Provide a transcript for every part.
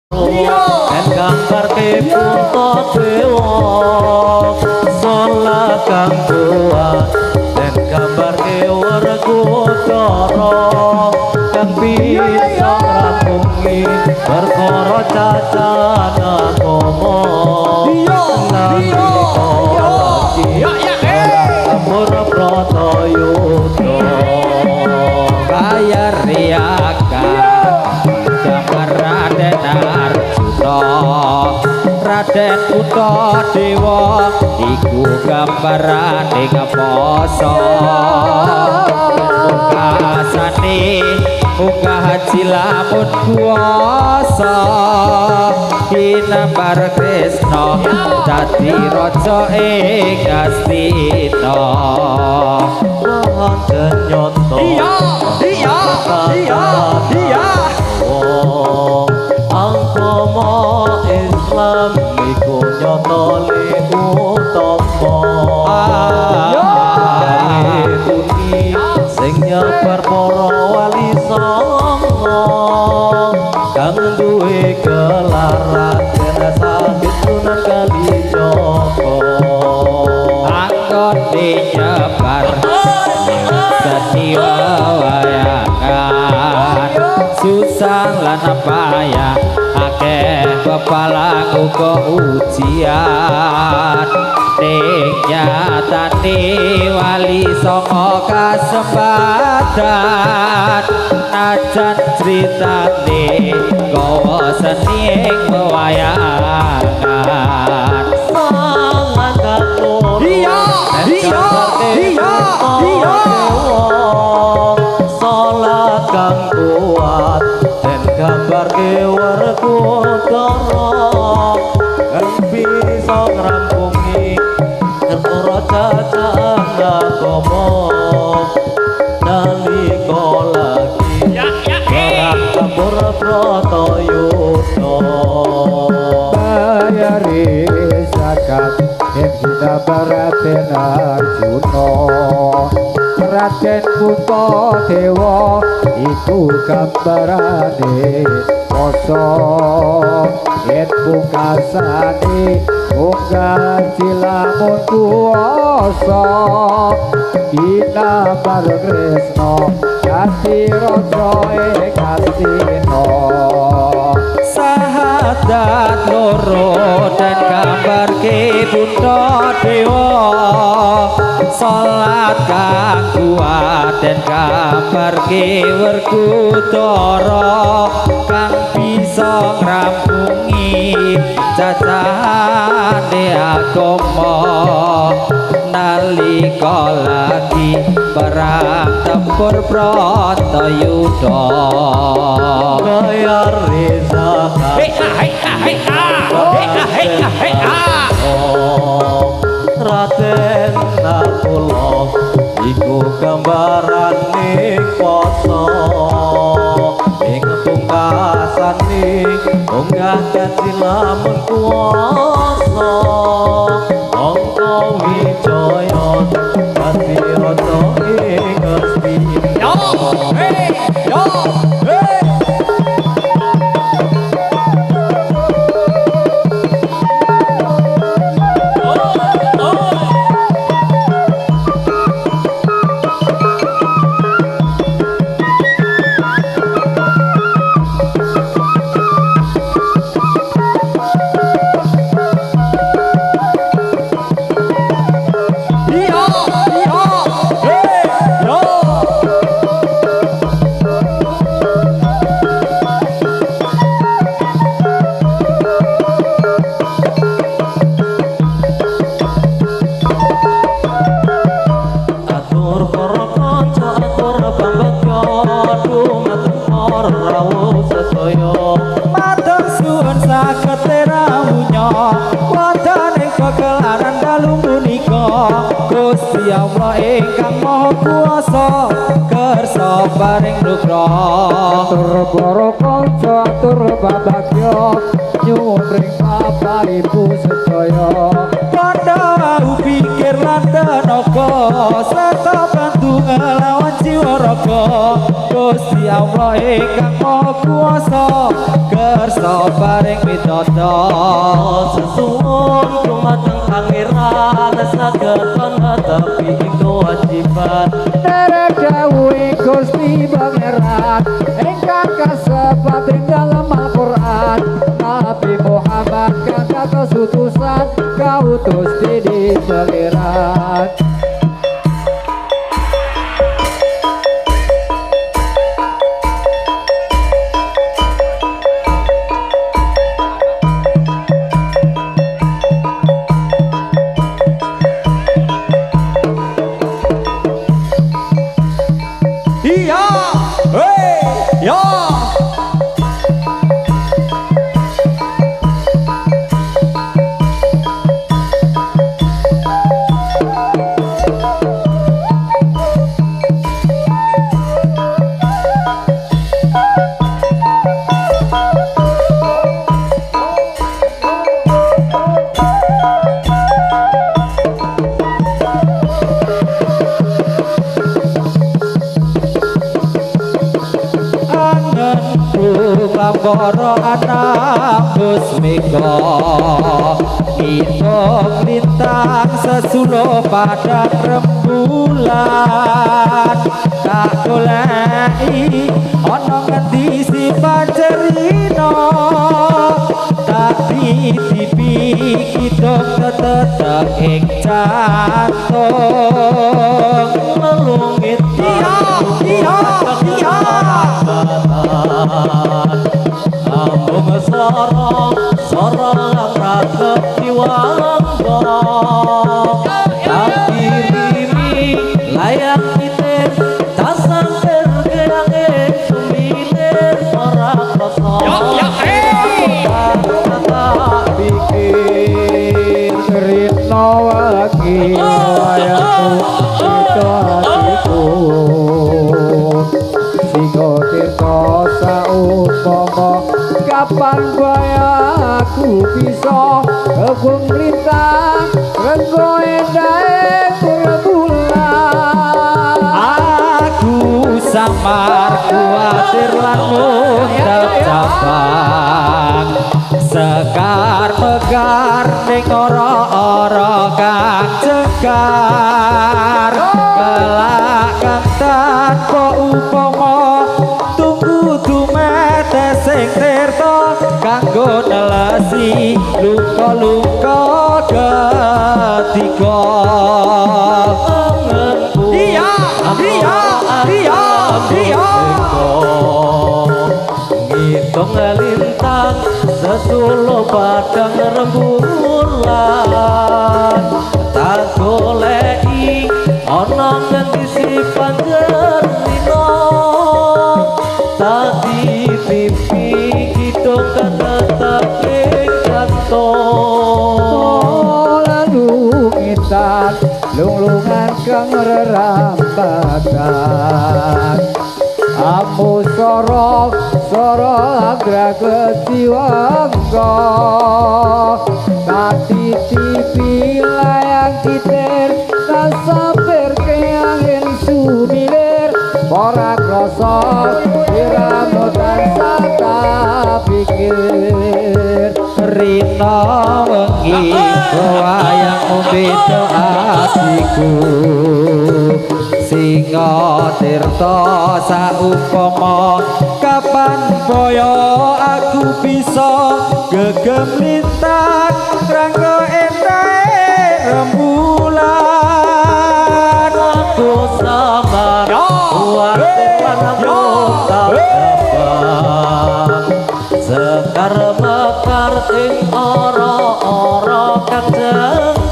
dan gambar kepunto dewa sholat kang kuat dan gambar kewerku doro kang bisa ngrampungi perkara cacana komo Amur Pratoyuda kaya riaka gambar Raden Arjuna Raden Puntadewa iku gambarane ngapa pungkasane munggah haji lamun kuwasa kinambar Kresna dadi raja ing Astina wonten nyoto iya angkama Islam iku nyoto li utama puni sing nyebar para wali songo kang duwe gelar Raden Sabit Sunan Kalijaga anggone nyebar seni wayangan susah lan payah akeh pepalang uga ujian ning nyatane wali songo kasempatan najan critane gawa seni ing wayangan sangat katur iya salat kang kuat dan gambar kewerku doro kang bisa ngrampungi perkara cacana komo nalika lagi barang Amur Pratoyuda bayari zakat ing ginambar Raden Arjuna Raden Puntadewa iku gambarane poso yen pungkasane munggah cilamun kuwasa ginambar Kresna dadi raja ing Astina sahadat loro dan gambar Puntadewa salat kang kuat dan gambar Werkudara kang bisa ngrampungi cacahane agama nalika lagi perang tempur Bratayuda bayar reza Raden Nakula iku gambarane poso ing pungkasane munggah dadi lamun kuwasa angka wijaya dadi raja ing Astina Gusti Allah ingkang Maha Kuwasa kersa paring nugrah tur para kanca tur babagya nyuwun ring Bapak Ibu sedaya kandhau pikir lan tenaga serta bantu nglawan jiwa raga Gusti Allah ingkang Maha Kuwasa kersa paring pitados sesuwun dumateng pangeran saged netepi ing kewajiban derek dawuhe Gusti Pangeran ingkang kasebat ing dalem Al-Qur'an Nabi Muhammad kang kados utusan kautus dening Pangeran. Para anak Busmika kita lintang sesulo pada rembulan tak goleki ana ngendi si pancerina tapi tipi kita tetep ing jantung melungit iya ambung sorong ratep diwanggo tapi rimi layak pitir tak samper geange sumilir ora krasa tak pikir Rino wagi wayangku itu hatiku Siko tirta saumpama kapan baya aku bisa kebun lintang renggo endahe rembulan aku samar kuatir lan mundhak cabang sekar megar ning ora-ora kang cegar kelak kang tanpa upama tunggu dumete sing tirta kanggo nelesi luka-luka ketiga iya ngitung lintang sesulo padang rembulan tak goleki ana ngendi si panjenengan tak pipi kita tetep ing kantong lalu ngitan lunglungan kang rerambatan amu sorok agra keciwangga tati tipi layang kitir tak samper keangin sumilir ora krasa iramu tansah tak pikir Rina wengi wayang beda atiku singa tirta saupama kapan boyo aku bisa gegem lintang rangga endahe rembulan aku sabar kuatir lan tak sekar mekar ing ora-ora kang jengkar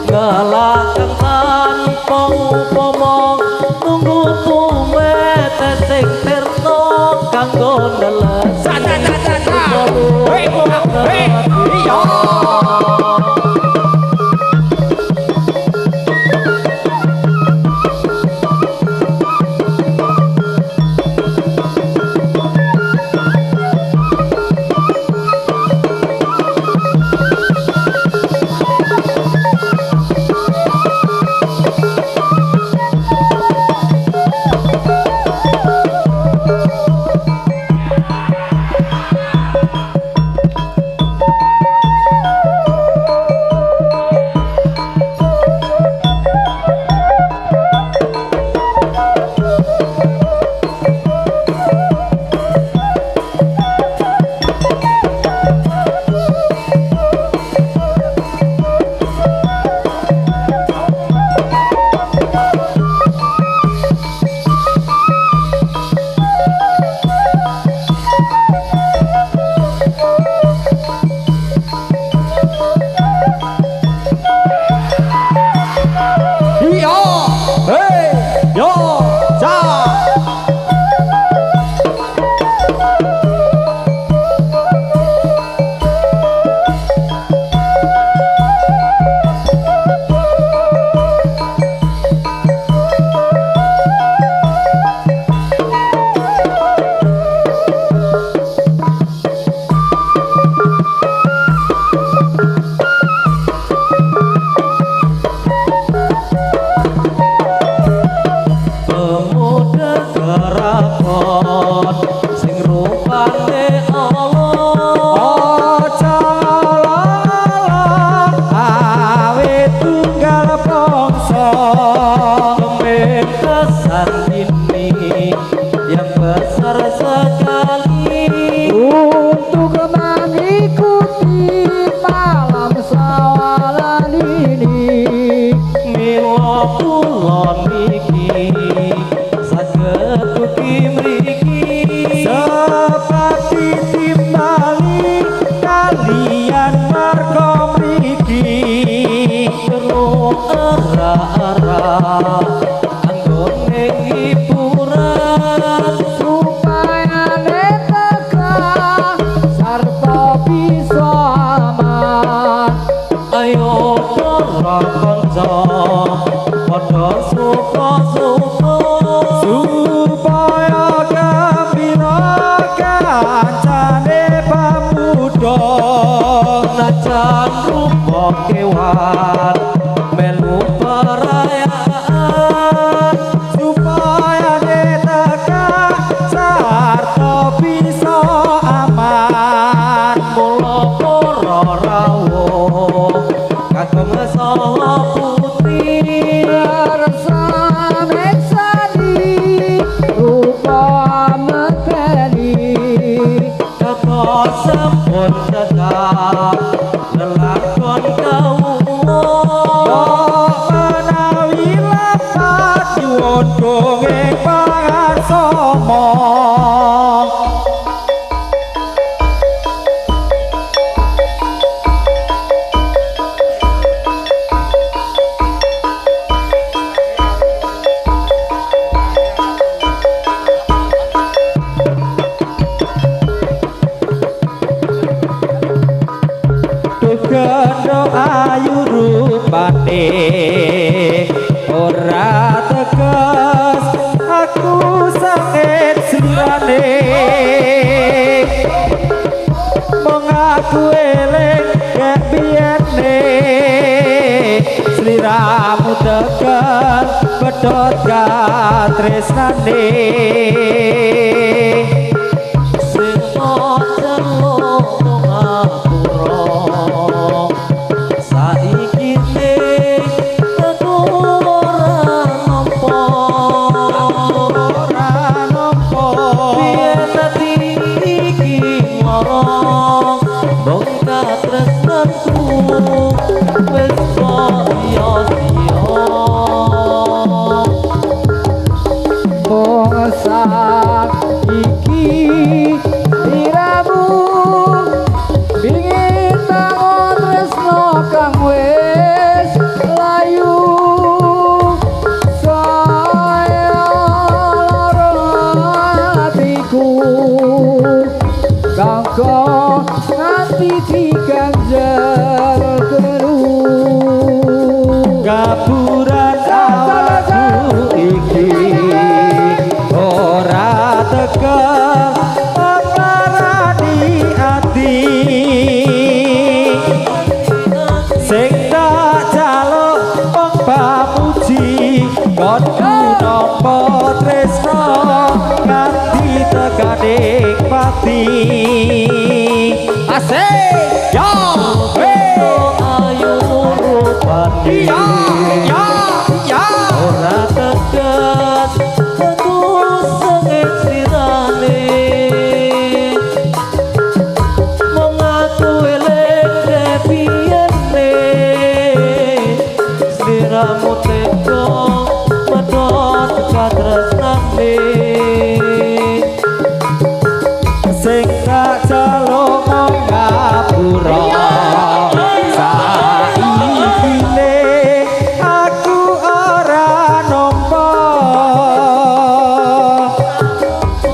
ngelakang tanpa upama tunggu tumete sing tirta kanggo nelesi Pangerane Allah Aja lalala awit tunggal bangsa Pembebasan ini yang besar sekali untuk mengikuti malam sawalan ini. Mila kula niki saged ugi mriki seperti timbali kalian marga mriki perlu ara-ara anggone hiburan Supaya neteka sarta bisa aman. ayo para kanca padha suka-suka supaya gembira kancane pemuda najan rupa kewan melu perayaan supaya neteka sarta bisa aman mula para rawuh kagem salah putri Bersama Sadi rupa meteni. kata sampun tetap lelakon kawula menawi lapat nyuwun dongeng pangarsama Gendho ayu rupane ora tegas aku sakit sirane mengaku eling kepiyane sliramu tegas pedhot katresnane sing celuk ngapura saiki aku ora nampa biyen ati iki lara bongka tresnanku wis sia-sia Mongsak iki diramu bingit tangon tresno kang wis layu saya lara atiku kanggo nganti diganjel keru kaburan awakku iki ora tegas marani ati sing tak jaluk wong pamuji kon nampa tresno nganti tekaning pati asik yo ayu rupane ora tegas aku sengit sirane mengaku eling kepiyane sliramu tega pedhot katresnane sing tak jaluk mong ngapura saikine aku ora nampa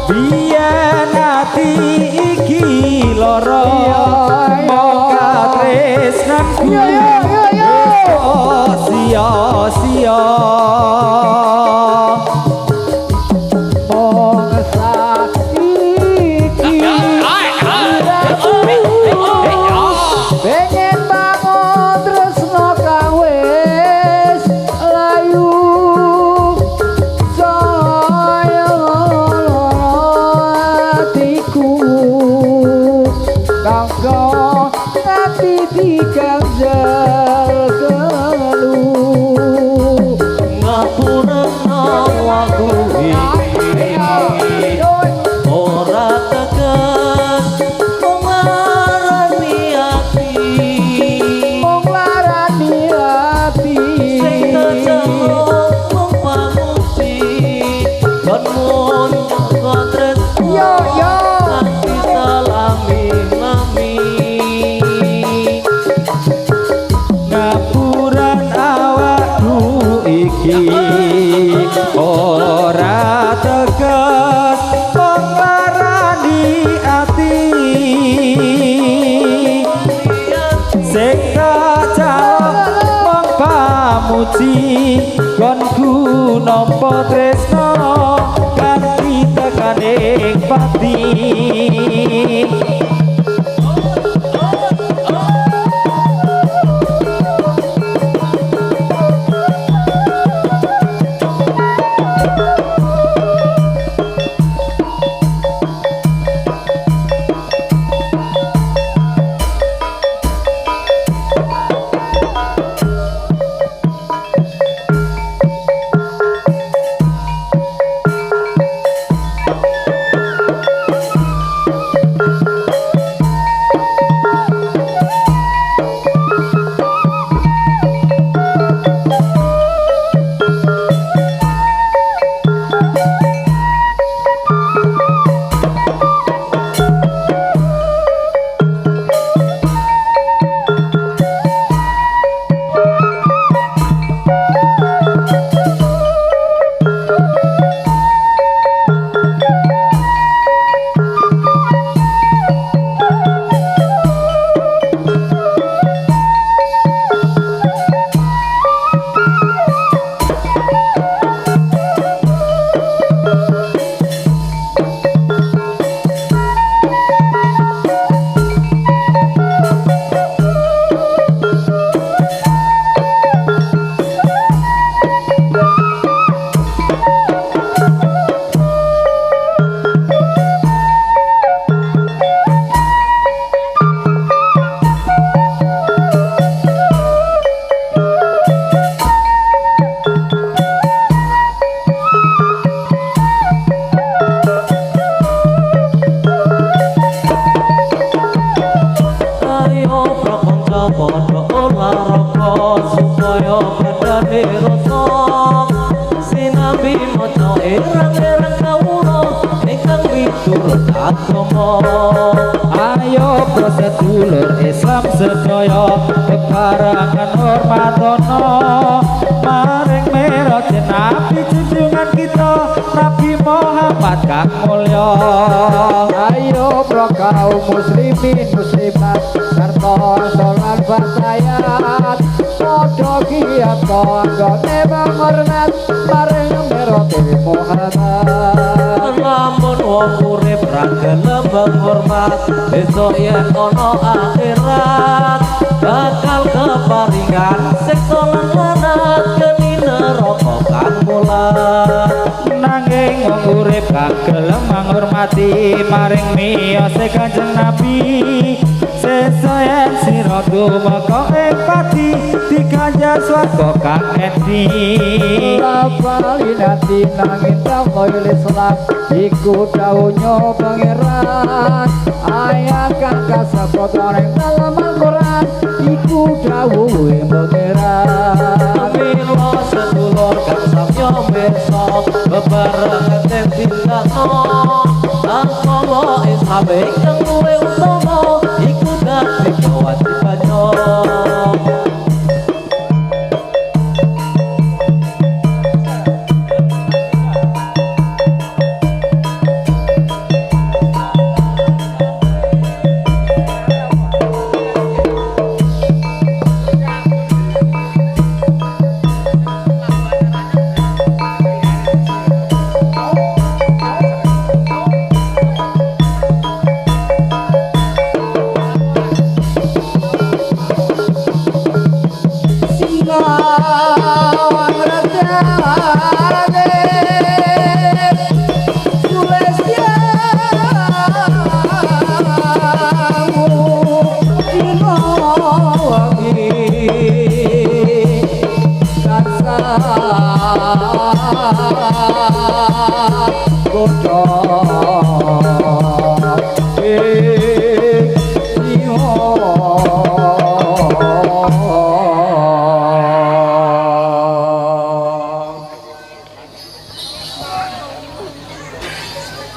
biyen ati iki lara mong katresnanku sia-sia Mongsak iki diramu tangga ati diganjel kelu ngapura waktu iki ora tegas ngarani ati mung larani ati sing kecelo mung pamuji kon mun kotres yo yo nganti salami mami ngapuran awakku iki ora tegas penglarani ati sing kacalon mong pamuji konku nampa tresno kanthi tekaning pati ayo prosedulur Islam sedaya bebarengan hormatono maring merah Nabi junjungan kita Nabi Muhammad kang mulya ayo pro kaum muslimin muslimat sarta sholat fatayat padha giat anggone menghormat maring merah Muhammad lamun wong urip ra gelem hormat besok yen ana akhirat bakal keparingan siksa lan lanat geni neraka kang mulat nanging wong urip kang gelem menghormati maring miyose Kanjeng Nabi sesayen sira dumeka ing pati diganjar swarga kang endi Rapalinati nangin tamoil Islam iku dawuhnya pangeran ayat kang kasebut ning dalam Al-Qur'an iku dawuhe pangeran mila sedulur kang samya besok bebarengan den tindakno agama Islam ingkang luwih utama iku dadi kewajibannya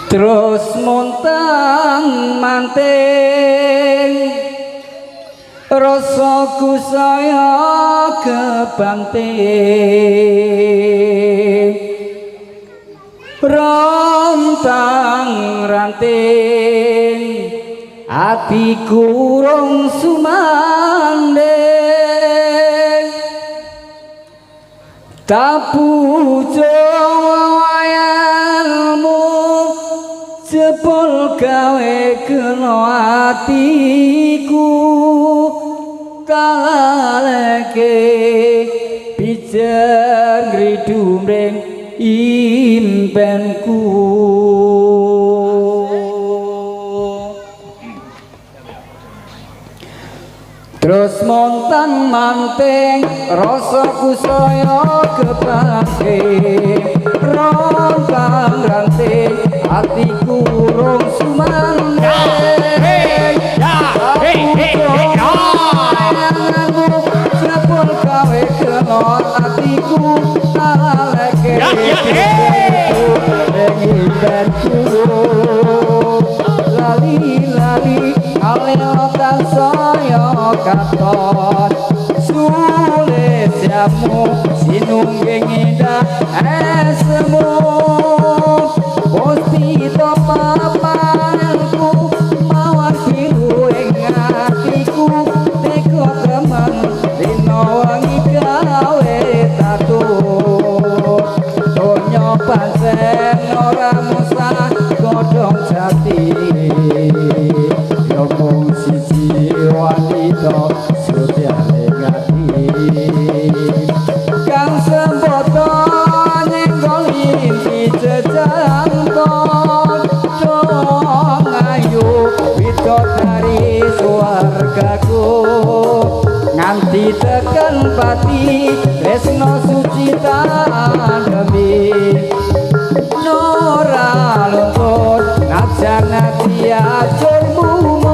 terus montang manting rasaku saya kebanting rontang ranting atiku rong sumanding tapujo wayalmu jebol gawe kena atiku taleke pijer ngridumring impenku terus montan manting rasaku saya kebanting rontang ranting hatiku rong sumanding sepul gawe kena hatiku taleke impenku lali-lali aleotan saya katon sulit siamu sinungging indah esmu posti papanku mawar biru ing atiku teko temen dino wangi gawe tatu donya pancen ora musah godhong jati ngomong siji wanita sudyane ngati kang semboto nyenggol inti jejangkon dong ayu widodari swargaku nganti tekan pati tresno suci tandemi nora luntur najan ati ajur mumur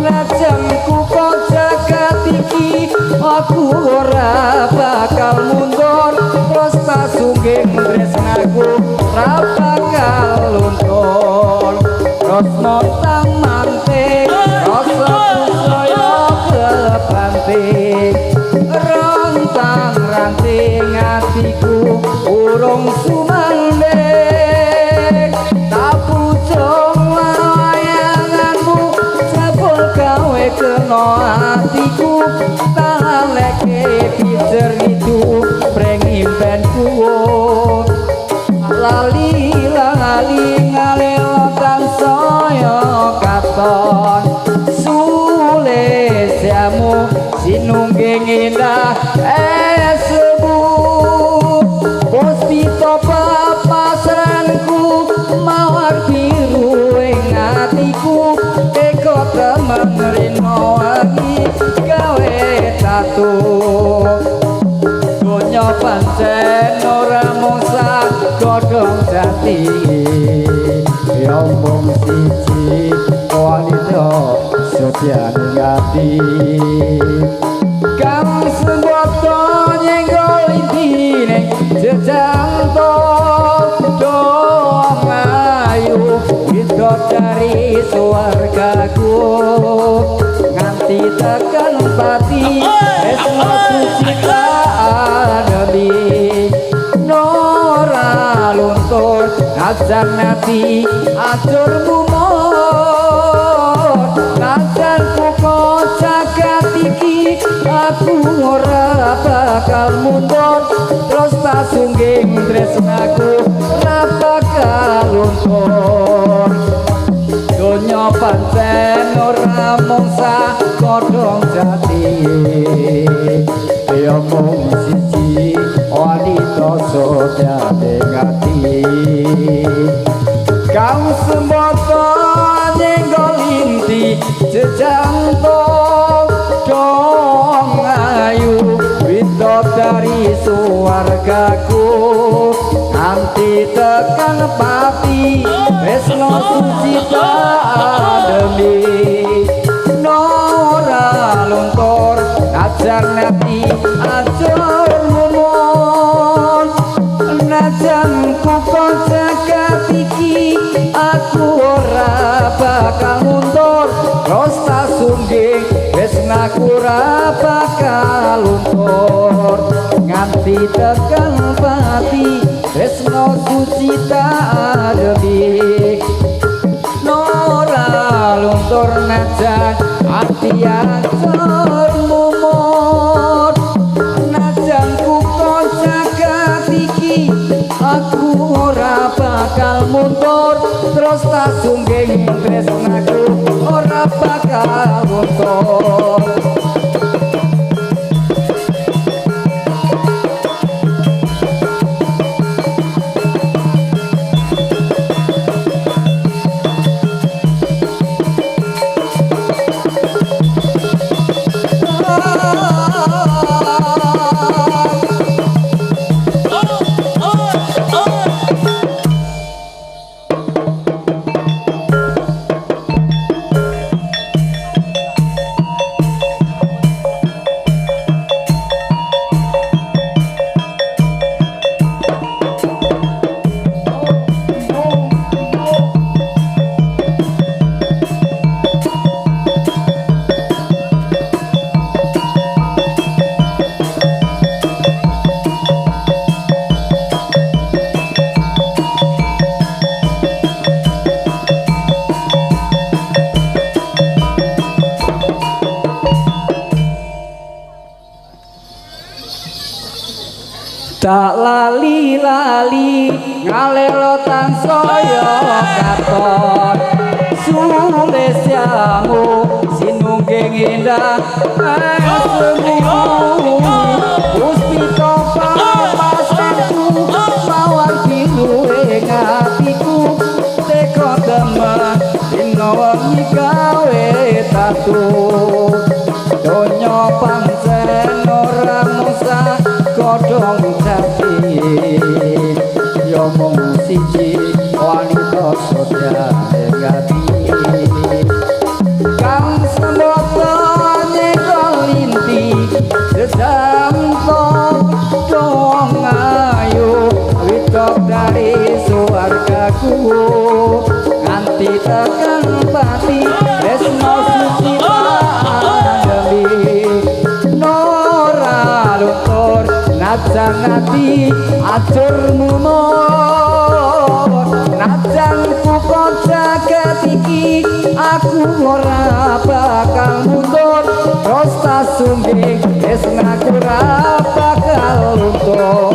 najan ku kok jagat iki aku ora bakal mundur terus pasungging tresnaku ora bakal luntur terus montang manting rasaku saya kebanting rontang ranting atiku urung sumanding tapucung wayanganmu jebul gawe kena atiku taleke pijer itu breng impenku lali-lali ngalelotan saya katon sulit siamu sinungging indah esmu pospito papasranku mawar biru ing atiku teko temen rino wangi gawe tatu donya pancen ora musa godhong jati omong siji wanita sudyane ngati kang semboto nyenggol intine jejangkon dong ayu widodari swargaku nganti tekan pati tresno suci tandemi nora luntur najan ati ajur mumur najan kok jagat iki aku ora bakal mundur terus pasungging tresnaku ora bakal luntur donya pancen ora mungsa godhong jati ya mung siji wanita sudyane ngati kang semboto nyenggol inti jejangkon dong ayu widodari swargaku nganti tekan pati tresno suci tandemi bakal mundur terus tak sungging tresnaku ora bakal luntur nganti tekan pati tresno suci tak ademi ora luntur najan ati ancur mumur najan ku jagat iki aku ora bakal mundur terus tak sungging tresnaku ora bakal mundur tak lali-lali ngalelo tansaya katon sulesyamu sinungging indah semu puspita papasanku mawar biru ing atiku teka demen dina wengi gawe tatu donya pancen ora musa godhong jati yo mung siji wanita soda ngati kang semoto nyekolinti sesamto dong ayu witok dari suwargaku nganti tekan pati tresno suci ademi nora luntur najan ati acur mumur najan ku jagat iki aku ora bakal mundur terus tak sungging tresnaku ora bakal luntur